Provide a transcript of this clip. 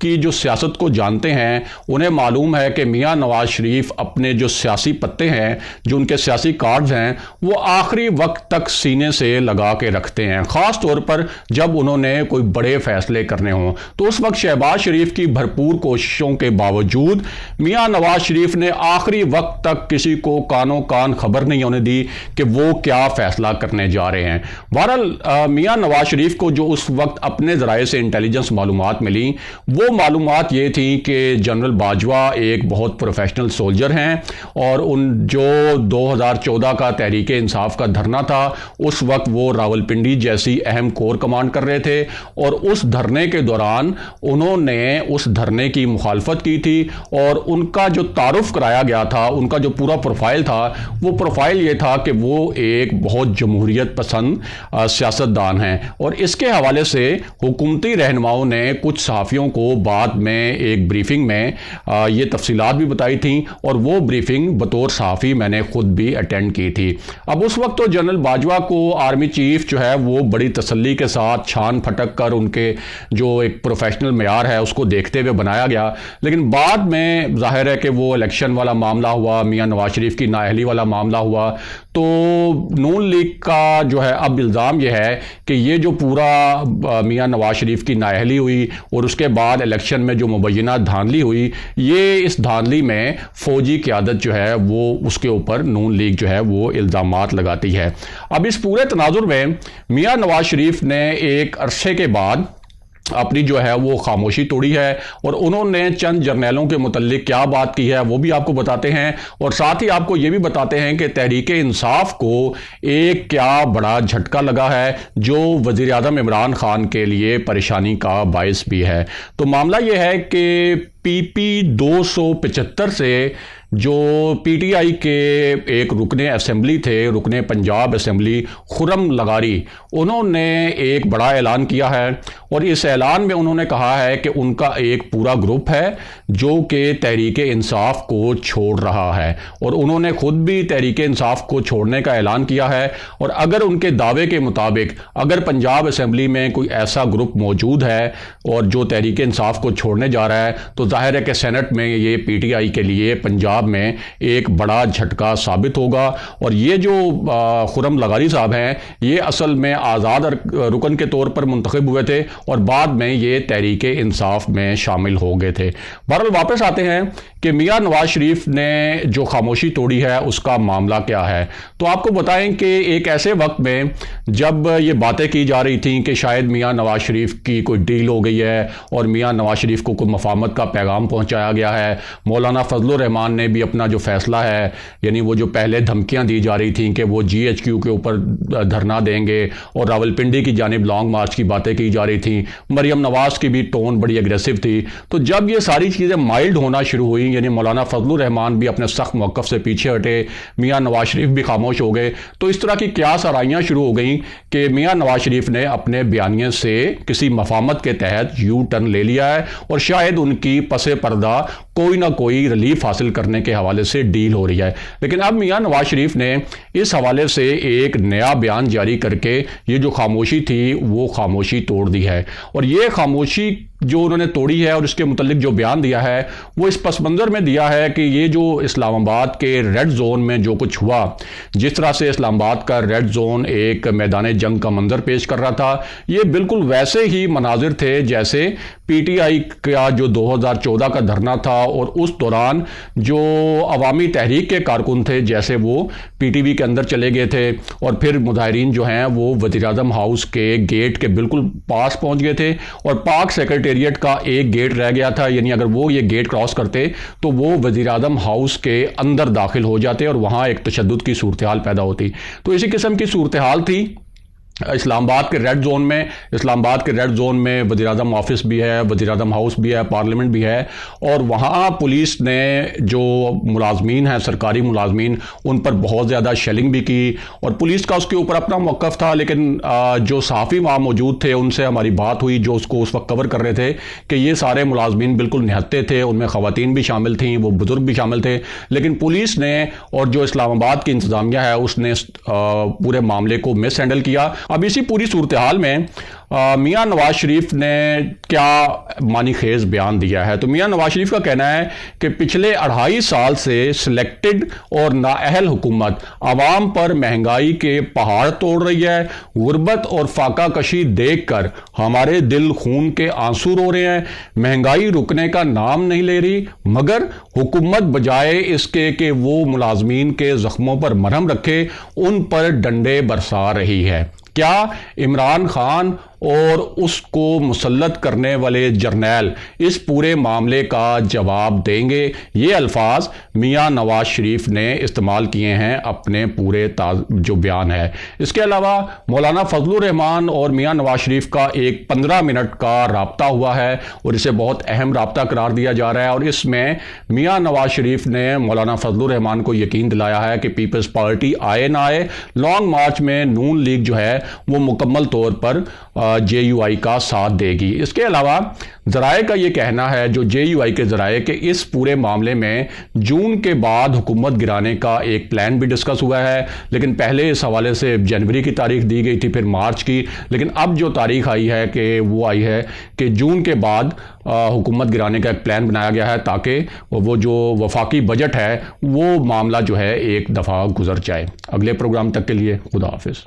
کی جو سیاست کو جانتے ہیں انہیں معلوم ہے کہ میاں نواز شریف اپنے جو سیاسی پتے ہیں، جو ان کے سیاسی کارڈز ہیں، وہ آخری وقت تک سینے سے لگا کے رکھتے ہیں، خاص طور پر جب انہوں نے کوئی بڑے فیصلے کرنے ہوں۔ تو اس وقت شہباز شریف کی بھرپور کوششوں کے باوجود میاں نواز شریف نے آخری وقت تک کسی کو کانوں کان خبر نہیں ہونے دی کہ وہ کیا فیصلہ کرنے جا رہے ہیں۔ بہرحال میاں نواز شریف کو جو اس وقت اپنے ذرائع سے انٹیلیجنس معلومات ملی، وہ معلومات یہ تھیں کہ جنرل باجوہ ایک بہت پروفیشنل سولجر ہیں، اور ان جو 2014 کا تحریک انصاف کا دھرنا تھا اس وقت وہ راولپنڈی جیسی اہم کور کمانڈ کر رہے تھے، اور اس دھرنے کے دوران انہوں نے اس دھرنے کی مخالفت کی تھی، اور ان کا جو تعارف کرایا گیا تھا، ان کا جو پورا پروفائل تھا، وہ پروفائل یہ تھا کہ وہ ایک بہت جمہوریت پسند سیاستدان ہیں۔ اور اس کے حوالے سے حکومتی رہنماؤں نے کچھ صحافیوں کو بعد میں ایک بریفنگ میں یہ تفصیلات بھی بتائی تھیں، اور وہ بریفنگ بطور صحافی میں نے خود بھی اٹینڈ کی تھی۔ اب اس وقت تو جنرل باجوہ کو آرمی چیف جو ہے وہ بڑی تسلی کے ساتھ چھان پھٹک کر ان کے جو ایک پروفیشنل معیار ہے اس کو دیکھتے ہوئے بنایا گیا، لیکن بعد میں ظاہر ہے کہ وہ الیکشن والا معاملہ ہوا، میاں نواز شریف کی نااہلی والا معاملہ ہوا، تو نون لیگ کا جو ہے اب الزام یہ ہے کہ یہ جو پورا میاں نواز شریف کی نااہلی ہوئی اور اس کے بعد الیکشن میں جو مبینہ دھاندلی ہوئی، یہ اس دھاندلی میں فوجی قیادت جو ہے وہ اس کے اوپر نون لیگ جو ہے وہ الزامات لگاتی ہے۔ اب اس پورے تناظر میں میاں نواز شریف نے ایک عرصے کے بعد اپنی جو ہے وہ خاموشی توڑی ہے، اور انہوں نے چند جرنیلوں کے متعلق کیا بات کی ہے وہ بھی آپ کو بتاتے ہیں، اور ساتھ ہی آپ کو یہ بھی بتاتے ہیں کہ تحریک انصاف کو ایک کیا بڑا جھٹکا لگا ہے جو وزیر اعظم عمران خان کے لیے پریشانی کا باعث بھی ہے۔ تو معاملہ یہ ہے کہ PP 275 سے جو پی ٹی آئی کے ایک رکن اسمبلی تھے، رکن پنجاب اسمبلی خرم لغاری، انہوں نے ایک بڑا اعلان کیا ہے، اور اس اعلان میں انہوں نے کہا ہے کہ ان کا ایک پورا گروپ ہے جو کہ تحریک انصاف کو چھوڑ رہا ہے، اور انہوں نے خود بھی تحریک انصاف کو چھوڑنے کا اعلان کیا ہے، اور اگر ان کے دعوے کے مطابق اگر پنجاب اسمبلی میں کوئی ایسا گروپ موجود ہے اور جو تحریک انصاف کو چھوڑنے جا رہا ہے، تو ظاہر ہے کہ سینٹ میں یہ پی ٹی آئی کے لیے پنجاب میں ایک بڑا جھٹکا ثابت ہوگا۔ اور یہ جو خرم لغاری صاحب ہیں، یہ اصل میں آزاد رکن کے طور پر منتخب ہوئے تھے، اور بعد میں یہ تحریک انصاف میں شامل ہو گئے تھے۔ بہرحال واپس آتے ہیں کہ میاں نواز شریف نے جو خاموشی توڑی ہے اس کا معاملہ کیا ہے۔ تو آپ کو بتائیں کہ ایک ایسے وقت میں جب یہ باتیں کی جا رہی تھیں کہ شاید میاں نواز شریف کی کوئی ڈیل ہو گئی ہے اور میاں نواز شریف کو کوئی مفاہمت کا پیغام پہنچایا گیا ہے، مولانا فضل الرحمان نے بھی اپنا جو فیصلہ ہے، یعنی وہ جو پہلے دھمکیاں دی جا رہی تھیں کہ وہ GHQ کے اوپر دھرنا دیں گے، اور راولپنڈی کی جانب لانگ مارچ کی باتیں کی جا رہی تھیں، مریم نواز کی بھی ٹون بڑی اگریسو تھی، تو جب یہ ساری چیزیں مائلڈ ہونا شروع ہوئیں، یعنی مولانا فضل الرحمان بھی اپنے سخت موقف سے پیچھے ہٹے، میاں نواز شریف بھی خاموش ہو گئے، تو اس طرح کی قیاس آرائیاں شروع ہو گئیں کہ میاں نواز شریف نے اپنے بیانیے سے کسی مفاہمت کے تحت یو ٹرن لے لیا ہے، اور شاید ان کی پس پردہ کوئی نہ کوئی ریلیف حاصل کرنے کے حوالے سے ڈیل ہو رہی ہے۔ لیکن اب میاں نواز شریف نے اس حوالے سے ایک نیا بیان جاری کر کے یہ جو خاموشی تھی وہ خاموشی توڑ دی ہے، اور یہ خاموشی جو انہوں نے توڑی ہے اور اس کے متعلق جو بیان دیا ہے وہ اس پس منظر میں دیا ہے کہ یہ جو اسلام آباد کے ریڈ زون میں جو کچھ ہوا، جس طرح سے اسلام آباد کا ریڈ زون ایک میدان جنگ کا منظر پیش کر رہا تھا، یہ بالکل ویسے ہی مناظر تھے جیسے پی ٹی آئی کا جو 2014 کا دھرنا تھا، اور اس دوران جو عوامی تحریک کے کارکن تھے جیسے وہ پی ٹی وی کے اندر چلے گئے تھے، اور پھر مظاہرین جو ہیں وہ وزیر اعظم ہاؤس کے گیٹ کے بالکل پاس پہنچ گئے تھے، اور پاک سیکرٹیریٹ کا ایک گیٹ رہ گیا تھا، یعنی اگر وہ یہ گیٹ کراس کرتے تو وہ وزیر اعظم ہاؤس کے اندر داخل ہو جاتے اور وہاں ایک تشدد کی صورتحال پیدا ہوتی۔ تو اسی قسم کی صورتحال تھی اسلام آباد کے ریڈ زون میں۔ اسلام آباد کے ریڈ زون میں وزیر اعظم آفس بھی ہے، وزیر اعظم ہاؤس بھی ہے، پارلیمنٹ بھی ہے، اور وہاں پولیس نے جو ملازمین ہیں، سرکاری ملازمین، ان پر بہت زیادہ شیلنگ بھی کی، اور پولیس کا اس کے اوپر اپنا موقف تھا، لیکن جو صحافی وہاں موجود تھے ان سے ہماری بات ہوئی جو اس کو اس وقت کور کر رہے تھے کہ یہ سارے ملازمین بالکل نہتے تھے، ان میں خواتین بھی شامل تھیں، وہ بزرگ بھی شامل تھے، لیکن پولیس نے اور جو اسلام آباد کی انتظامیہ ہے اس نے پورے معاملے کو مس ہینڈل کیا۔ اب اسی پوری صورتحال میں میاں نواز شریف نے کیا معنی خیز بیان دیا ہے۔ تو میاں نواز شریف کا کہنا ہے کہ پچھلے 2.5 سال سے سلیکٹڈ اور نااہل حکومت عوام پر مہنگائی کے پہاڑ توڑ رہی ہے۔ غربت اور فاقہ کشی دیکھ کر ہمارے دل خون کے آنسو رو رہے ہیں۔ مہنگائی رکنے کا نام نہیں لے رہی، مگر حکومت بجائے اس کے کہ وہ ملازمین کے زخموں پر مرہم رکھے، ان پر ڈنڈے برسا رہی ہے۔ کیا عمران خان اور اس کو مسلط کرنے والے جرنیل اس پورے معاملے کا جواب دیں گے؟ یہ الفاظ میاں نواز شریف نے استعمال کیے ہیں اپنے پورے جو بیان ہے۔ اس کے علاوہ مولانا فضل الرحمان اور میاں نواز شریف کا ایک 15 منٹ کا رابطہ ہوا ہے اور اسے بہت اہم رابطہ قرار دیا جا رہا ہے، اور اس میں میاں نواز شریف نے مولانا فضل الرحمان کو یقین دلایا ہے کہ پیپلز پارٹی آئے نہ آئے، لانگ مارچ میں نون لیگ جو ہے وہ مکمل طور پر جے یو آئی کا ساتھ دے گی۔ اس کے علاوہ ذرائع کا یہ کہنا ہے، جو جے یو آئی کے ذرائع، کہ اس پورے معاملے میں جون کے بعد حکومت گرانے کا ایک پلان بھی ڈسکس ہوا ہے، لیکن پہلے اس حوالے سے جنوری کی تاریخ دی گئی تھی، پھر مارچ کی، لیکن اب جو تاریخ آئی ہے کہ وہ آئی ہے کہ جون کے بعد حکومت گرانے کا ایک پلان بنایا گیا ہے تاکہ وہ جو وفاقی بجٹ ہے وہ معاملہ جو ہے ایک دفعہ گزر جائے۔ اگلے پروگرام تک کے لیے خدا حافظ۔